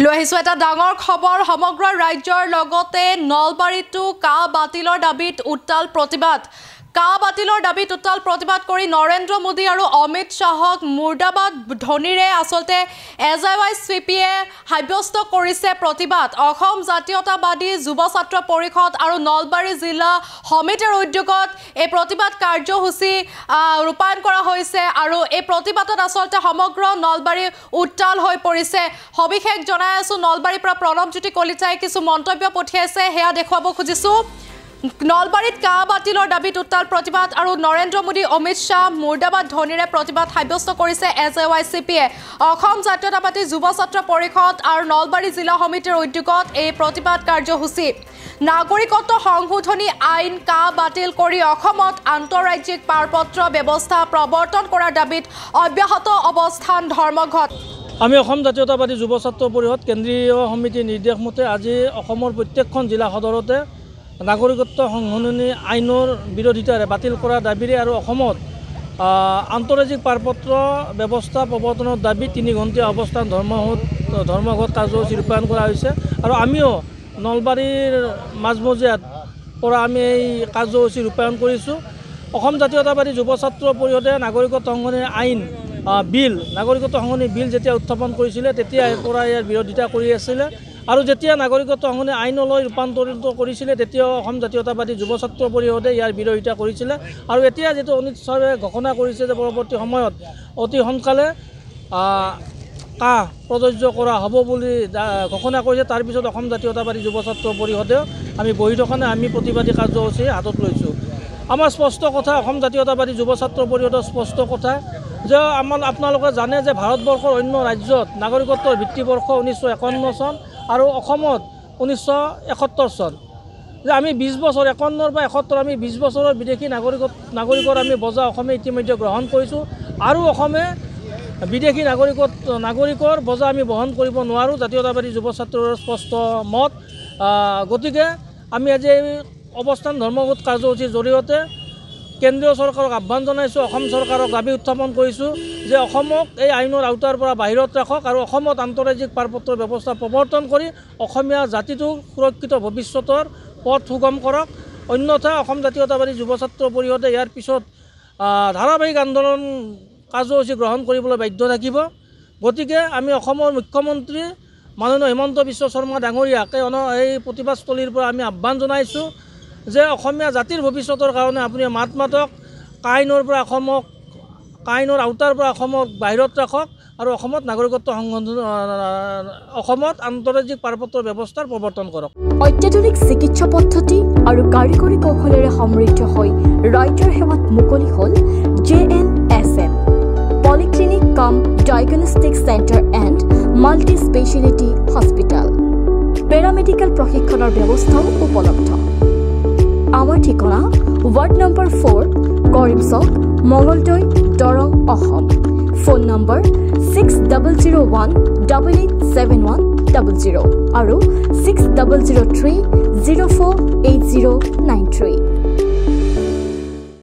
লৈ আহিছো এটা ডাঙৰ খবৰ সমগ্ৰ ৰাজ্যৰ লগতে নলবাৰীতো কা বাতিলৰ দাবীত উত্তাল প্ৰতিবাদ কৰি নৰেন্দ্ৰ মোদী আৰু অমিত শাহক মুৰ্দাবাদ ধ্বনিৰে আসলতে এজেৱাইচিপিয়ে সাব্যস্ত কৰিছে প্ৰতিবাদ অসম জাতীয়তাবাদী যুৱ ছাত্ৰ পৰিষদ আৰু নলবাৰী জিলা সমিতিৰ উদ্যোগত এই প্ৰতিবাদ কাৰ্যসূচী ৰূপায়ণ কৰা হৈছে আৰু এই প্ৰতিবাদত আসলতে সমগ্ৰ নলবাৰী উত্তাল হৈ পৰিছে সবিশেষ জনাই আছো নলবাৰীৰ পৰা প্ৰণৱজ্যোতি কলিতাই কিছু মন্তব্য পঠিয়াইছে হেয়া দেখুৱাব খুজিছো নলবাৰীত কা বাতিলৰ দাবীত উত্তাল প্ৰতিবাদ আৰু নৰেন্দ্ৰ মোদী অমিত শাহ মুৰ্দাবাদ ধ্বনিৰে প্ৰতিবাদ সাব্যস্ত কৰিছে এজেৱাইচিপিয়ে অসম জাতীয়তাবাদী যুৱ ছাত্ৰ পৰিষদ আৰু নলবাৰী জিলা সমিতিৰ উদ্যোগত এই প্ৰতিবাদ কাৰ্যসূচী নাগৰিকত্ব সংশোধনী আইন কা বাতিল কৰি অসমত আন্তঃৰাজ্যিক পাৰপত্ৰ ব্যৱস্থা প্ৰৱৰ্তন কৰাৰ দাবীত অব্যাহত অৱস্থান ধৰ্মঘট আমি অসম জাতীয়তাবাদী যুৱ ছাত্ৰ পৰিষদ কেন্দ্ৰীয় সমিতিৰ নিৰ্দেশ মতে আজি অসমৰ প্ৰত্যেকখন জিলা সদৰতে নাগৰিকত্ব সংশোধনী আইনৰ বিৰোধিতাৰে বাতিল কৰা দাবীৰে আৰু অসমত আন্তঃৰাজ্যিক পাৰপত্ৰ ব্যৱস্থা প্ৰৱৰ্তনৰ দাবী 3 ঘণ্টীয়া অৱস্থান ধৰ্মঘট কাৰ্যসূচী ৰূপায়ণ কৰা হৈছে আৰু আমিও নলবাৰীৰ মাজমজিয়াত পৰা আমি এই কাৰ্যসূচী ৰূপায়ণ কৰিছোঁ অসম জাতীয়তাবাদী যুৱ ছাত্ৰ পৰিষদে নাগৰিকত্ব সংশোধনী আইন নাগৰিকত্ব সংশোধনী বিল যেতিয়া উত্থাপন কৰিছিলে তেতিয়াৰ পৰা ইয়াৰ বিৰোধিতা কৰি আছিলে আৰু যেতিয়া নাগৰিকত্ব সংশোধনী আইনলৈ ৰূপান্তৰিত কৰিছিলে তেতিয়া অসম জাতীয়তাবাদী যুৱ ছাত্ৰ পৰিষদে ইয়াৰ বিৰোধিতা কৰিছিলে আৰু এতিয়া যেটো অমিত শাহে ঘোষণা কৰিছে যে পৰৱৰ্তী সময়ত অতি সোনকালে কা প্ৰযোজ্য কৰা হ'ব বুলি ঘোষণা কৰিছে তাৰ পিছত অসম জাতীয়তাবাদী যুৱ ছাত্ৰ পৰিষদে আমি বহি থকা নাই আমি প্ৰতিবাদী কাৰ্যসূচী হাতত লৈছোঁ আমাৰ স্পষ্ট কথা অসম জাতীয়তাবাদী যুৱ ছাত্ৰ পৰিষদৰ স্পষ্ট কথা যে আপোনালোকে জানে যে ভাৰতবৰ্ষৰ অন্য ৰাজ্যত নাগৰিকত্বৰ ভিত্তিবৰ্ষ 1951 চন আৰু অসমত 1971 চন যে আমি 20 বছৰ 51 বা 71 আমি 20 বছৰৰ বিদেশী নাগৰিকৰ আমি বজা অসমে ইতিমধ্যে গ্ৰহণ কৰিছোঁ আৰু অসমে বিদেশী নাগৰিকৰ বজা আমি বহন কৰিব নোৱাৰোঁ জাতীয়তাবাদী যুৱ ছাত্ৰৰ স্পষ্ট মত গতিকে আমি আজি অৱস্থান ধৰ্মঘট কাৰ্যসূচীৰ জৰিয়তে কেন্দ্ৰীয় চৰকাৰক আহ্বান জনাইছোঁ অসম চৰকাৰক দাবী উত্থাপন কৰিছোঁ যে অসমক এই আইনৰ আওতাৰ পৰা বাহিৰত ৰাখক আৰু অসমত আন্তঃৰাজ্যিক পাৰপত্ৰ ব্যৱস্থা প্ৰৱৰ্তন কৰি অসমীয়া জাতিটোৰ সুৰক্ষিত ভৱিষ্যতৰ পথ সুগম কৰক অন্যথা অসম জাতীয়তাবাদী যুৱ ছাত্ৰ পৰিষদে ইয়াৰ পিছত ধাৰাবাহিক আন্দোলন কাৰ্যসূচী গ্ৰহণ কৰিবলৈ বাধ্য থাকিব গতিকে আমি অসমৰ মুখ্যমন্ত্ৰী মাননীয় হিমন্ত বিশ্ব শৰ্মা ডাঙৰীয়াক এই প্ৰতিবাদস্থলীৰ পৰা আমি আহ্বান জনাইছোঁ যে অসমীয়া জাতিৰ ভৱিষ্যতৰ কাৰণে আপুনি মাত মাতক আইনৰ আওতাৰ পৰা অসমক বাহিৰত ৰাখক আৰু অসমত নাগৰিকত্ব সংশোধন অসমত আন্তঃৰাজ্যিক পাৰপত্ৰ ব্যৱস্থাৰ প্ৰৱৰ্তন কৰক অত্যাধুনিক চিকিৎসা পদ্ধতি আৰু কাৰিকৰী কৌশলেৰে সমৃদ্ধ হৈ ৰাজ্যৰ সেৱাত মুকলি হ'ল JNSM polyclinic cum diagnostic centre and multi speciality hospital paramedical প্ৰশিক্ষণৰ ব্যৱস্থাও উপলব্ধ আমাৰ ঠিকনা ward number 4 Karimchak Mangaldai Darrang Assam phone number 6001887100 আৰু 6003048093